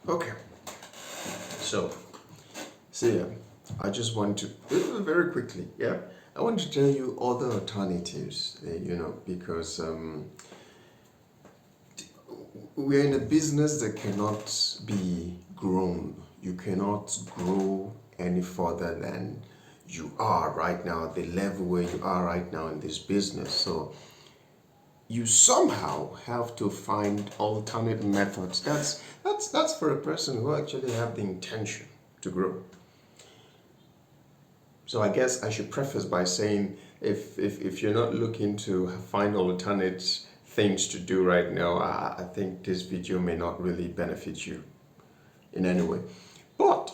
Okay, so see, I just want to very quickly, yeah, I want to tell you other alternatives, because we're in a business that cannot be grown. You cannot grow any further than you are right now, at the level where you are right now in this business. So you somehow have to find alternate methods. That's for a person who actually have the intention to grow. So I guess I should preface by saying if you're not looking to find alternate things to do right now, I think this video may not really benefit you in any way. But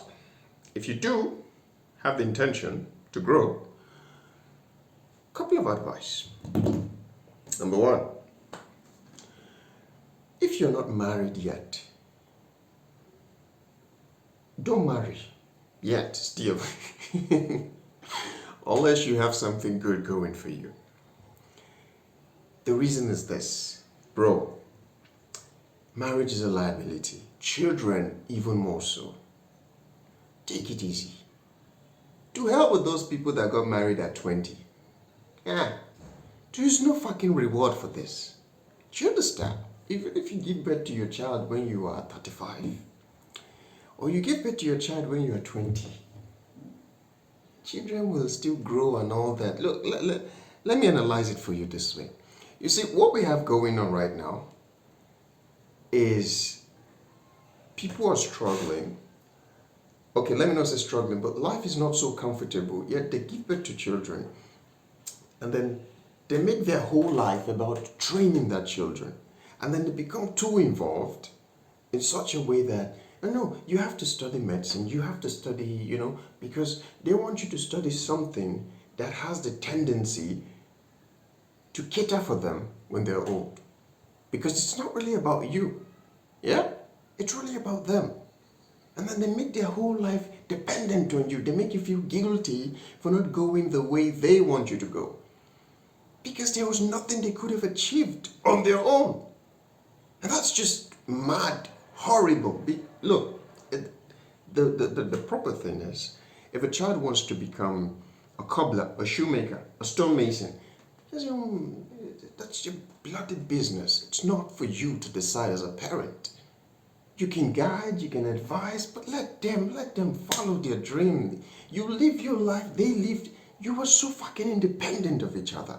if you do have the intention to grow, a couple of advice. Number one, if you're not married yet, don't marry yet still. Unless you have something good going for you. The reason is this, bro. Marriage is a liability. Children, even more so. Take it easy. To hell with those people that got married at 20. Yeah. There's no fucking reward for this. Do you understand? Even if you give birth to your child when you are 35, or you give birth to your child when you are 20, children will still grow and all that. Look, let me analyze it for you this way. You see, what we have going on right now is people are struggling. Okay, let me not say struggling, but life is not so comfortable, yet they give birth to children. And then they make their whole life about training their children. And then they become too involved in such a way that, no, you have to study medicine, you have to study, because they want you to study something that has the tendency to cater for them when they're old. Because it's not really about you, yeah? It's really about them. And then they make their whole life dependent on you. They make you feel guilty for not going the way they want you to go. Because there was nothing they could have achieved on their own. And that's just mad, horrible. Look, the proper thing is, if a child wants to become a cobbler, a shoemaker, a stonemason, that's your bloody business. It's not for you to decide as a parent. You can guide, you can advise, but let them follow their dream. You live your life, they lived. You were so fucking independent of each other.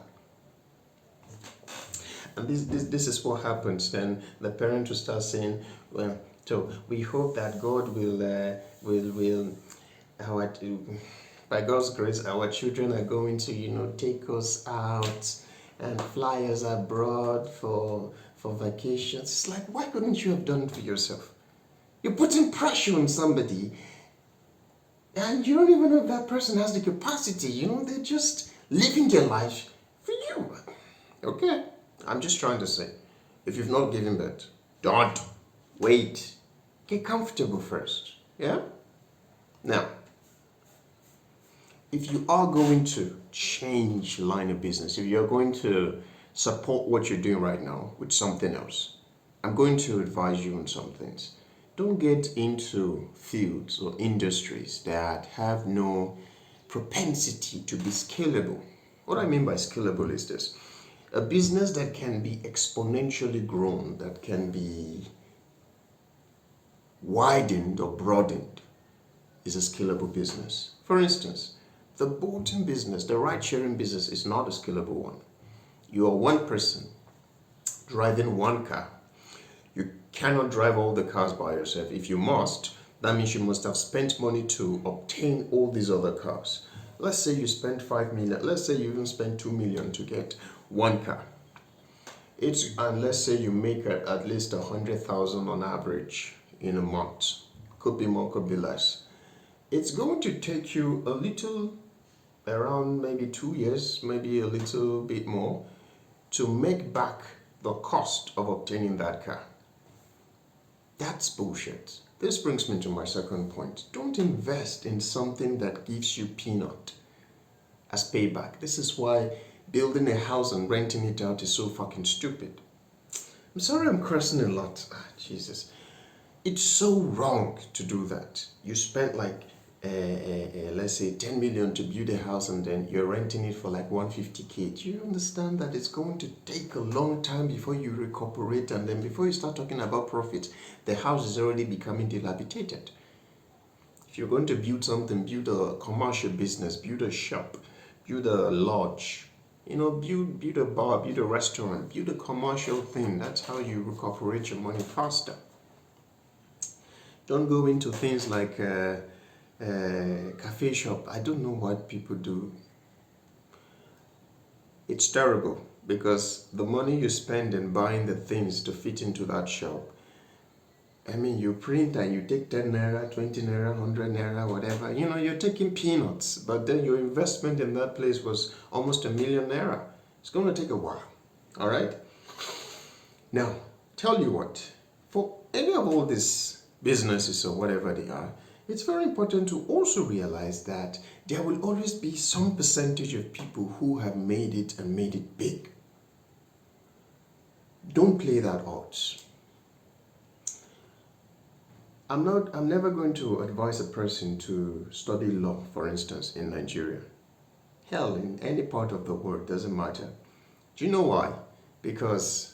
And this is what happens. Then the parent will start saying, well, so we hope that God will by God's grace, our children are going to, take us out and fly us abroad for vacations. It's like, why couldn't you have done it for yourself? You're putting pressure on somebody, and you don't even know if that person has the capacity. They're just living their life for you. Okay? I'm just trying to say, if you've not given birth, don't wait. Get comfortable first. Yeah? Now, if you are going to change line of business, if you're going to support what you're doing right now with something else, I'm going to advise you on some things. Don't get into fields or industries that have no propensity to be scalable. What I mean by scalable is this. A business that can be exponentially grown, that can be widened or broadened, is a scalable business. For instance, the boating business, the ride-sharing business is not a scalable one. You are one person driving one car. You cannot drive all the cars by yourself. If you must, that means you must have spent money to obtain all these other cars. Let's say you spent 5 million. Let's say you even spent 2 million to get one car. And let's say you make at least 100,000 on average in a month. Could be more, could be less. It's going to take you a little, around maybe 2 years, maybe a little bit more, to make back the cost of obtaining that car. That's bullshit. This brings me to my second point. Don't invest in something that gives you peanut as payback. This is why building a house and renting it out is so fucking stupid. I'm sorry I'm cursing a lot. Jesus. It's so wrong to do that. You spent like, let's say 10 million to build a house and then you're renting it for like 150K. Do you understand that it's going to take a long time before you recuperate, and then before you start talking about profit, the house is already becoming dilapidated? If you're going to build something, build a commercial business, build a shop, build a lodge, build a bar, build a restaurant, build a commercial thing. That's how you recuperate your money faster. Don't go into things like cafe shop. I don't know what people do. It's terrible, because the money you spend in buying the things to fit into that shop, I mean, you print and you take 10 naira, 20 naira, 100 naira, whatever. You're taking peanuts, but then your investment in that place was almost 1,000,000 naira. It's going to take a while. All right? Now, tell you what, for any of all these businesses or whatever they are, it's very important to also realize that there will always be some percentage of people who have made it and made it big. Don't play that odds. I'm never going to advise a person to study law, for instance, in Nigeria. Hell, in any part of the world, doesn't matter. Do you know why? Because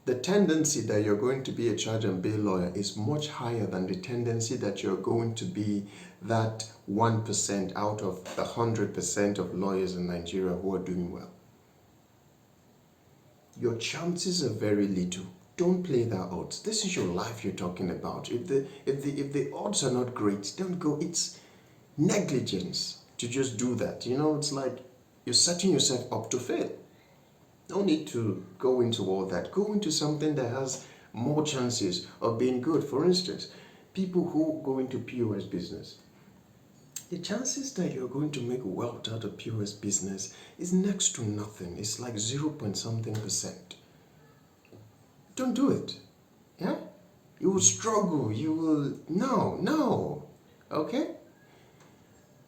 the tendency that you're going to be a charge and bail lawyer is much higher than the tendency that you're going to be that 1% out of the 100% of lawyers in Nigeria who are doing well. Your chances are very little. Don't play that odds. This is your life you're talking about. If the odds are not great, don't go. It's negligence to just do that. It's like you're setting yourself up to fail. No need to go into all that. Go into something that has more chances of being good. For instance, people who go into POS business, the chances that you're going to make wealth out of POS business is next to nothing. It's like 0 point something percent. Don't do it. Yeah? You will struggle. You will... No. Okay?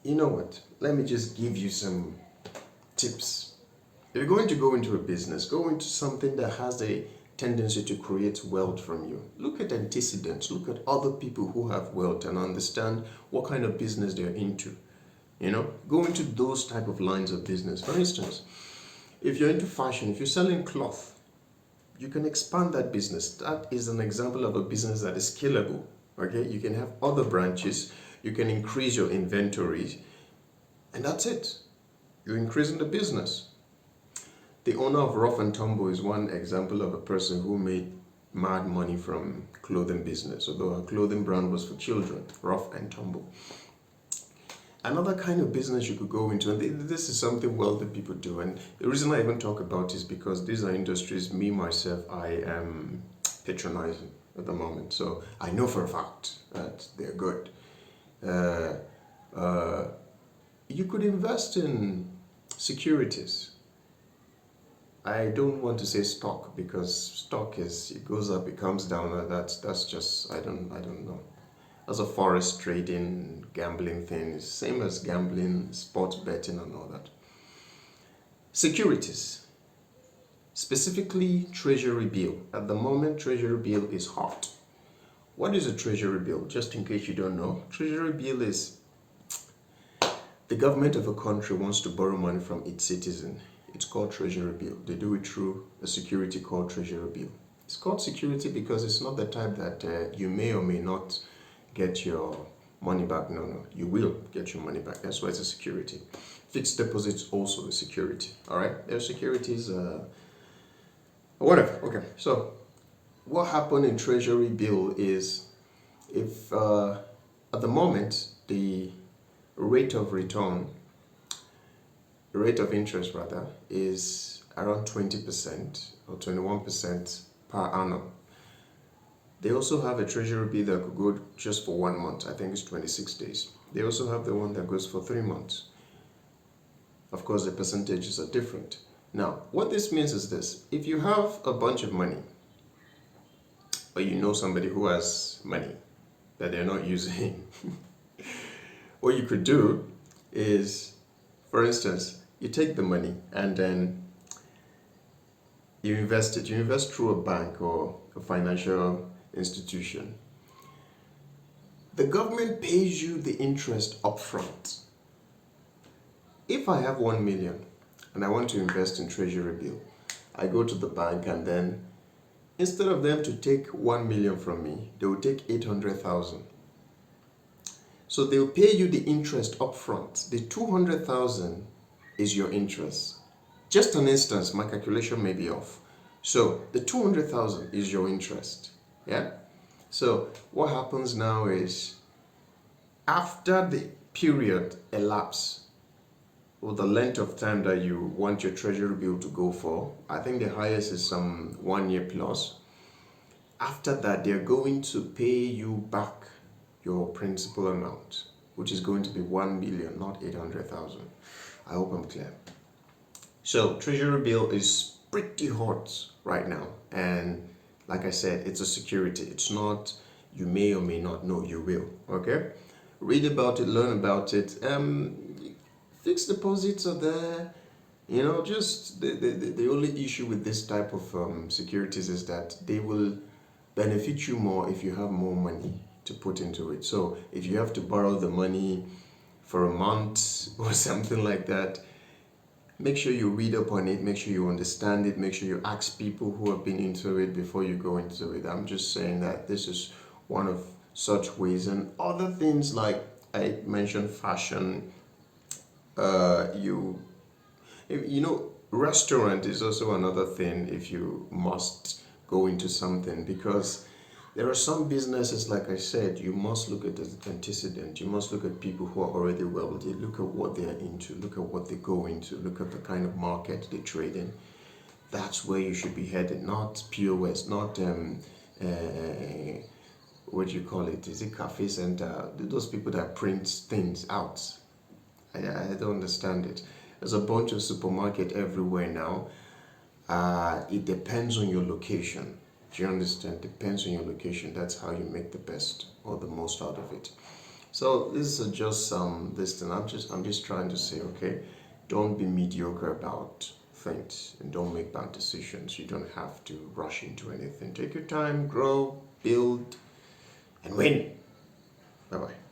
You know what? Let me just give you some tips. If you're going to go into a business, go into something that has a tendency to create wealth from you. Look at antecedents. Look at other people who have wealth and understand what kind of business they're into. Go into those type of lines of business. For instance, if you're into fashion, if you're selling cloth, you can expand that business. That is an example of a business that is scalable. Okay, you can have other branches. You can increase your inventory, and that's it. You're increasing the business. The owner of Rough and Tumble is one example of a person who made mad money from clothing business, although her clothing brand was for children, Rough and Tumble. Another kind of business you could go into, and this is something wealthy people do, and the reason I even talk about is because these are industries, me, myself, I am patronizing at the moment. So I know for a fact that they're good. You could invest in securities. I don't want to say stock, because stock it goes up, it comes down. That's just, I don't know. As a forex trading, gambling thing, is same as gambling, sports betting and all that. Securities, specifically Treasury Bill. At the moment, Treasury Bill is hot. What is a Treasury Bill? Just in case you don't know, Treasury Bill is the government of a country wants to borrow money from its citizen. It's called Treasury Bill. They do it through a security called Treasury Bill. It's called security because it's not the type that you may or may not get your money back. No, you will get your money back. That's why it's a security. Fixed deposits also a security. All right, their securities, whatever. Okay, so what happened in Treasury Bill is, if at the moment the rate of interest rather, is around 20% or 21% per annum. They also have a Treasury Bill that could go just for 1 month. I think it's 26 days. They also have the one that goes for 3 months. Of course, the percentages are different. Now, what this means is this. If you have a bunch of money, or you know somebody who has money that they're not using, what you could do is, for instance, you take the money and then you invest it. You invest through a bank or a financial institution. The government pays you the interest upfront. If I have 1 million and I want to invest in Treasury Bill, I go to the bank and then instead of them to take 1 million from me, they will take 800,000. So they will pay you the interest upfront. The 200,000 is your interest. Just an instance, my calculation may be off. So the 200,000 is your interest. Yeah? So what happens now is after the period elapses, or the length of time that you want your treasury bill to go for, I think the highest is some 1 year plus. After that, they're going to pay you back your principal amount, which is going to be 1 million, not 800,000. I hope I'm clear. So treasury bill is pretty hot right now, and like I said, it's a security. It's not you may or may not know, you will. Okay, read about it, learn about it. Fixed deposits are there. You know, just the only issue with this type of securities is that they will benefit you more if you have more money to put into it. So if you have to borrow the money for a month or something like that, make sure you read up on it, make sure you understand it, make sure you ask people who have been into it before you go into it. I'm just saying that this is one of such ways, and other things like I mentioned, fashion. You know, restaurant is also another thing if you must go into something, because there are some businesses, like I said, you must look at the antecedent. You must look at people who are already wealthy. Look at what they're into. Look at what they go into. Look at the kind of market they trade in. That's where you should be headed, not POS, not what do you call it? Is it cafe center? Those people that print things out. I don't understand it. There's a bunch of supermarket everywhere now. It depends on your location. Do you understand? Depends on your location. That's how you make the best or the most out of it. So this is just this thing. I'm just trying to say, okay, don't be mediocre about things and don't make bad decisions. You don't have to rush into anything. Take your time, grow, build, and win. Bye bye.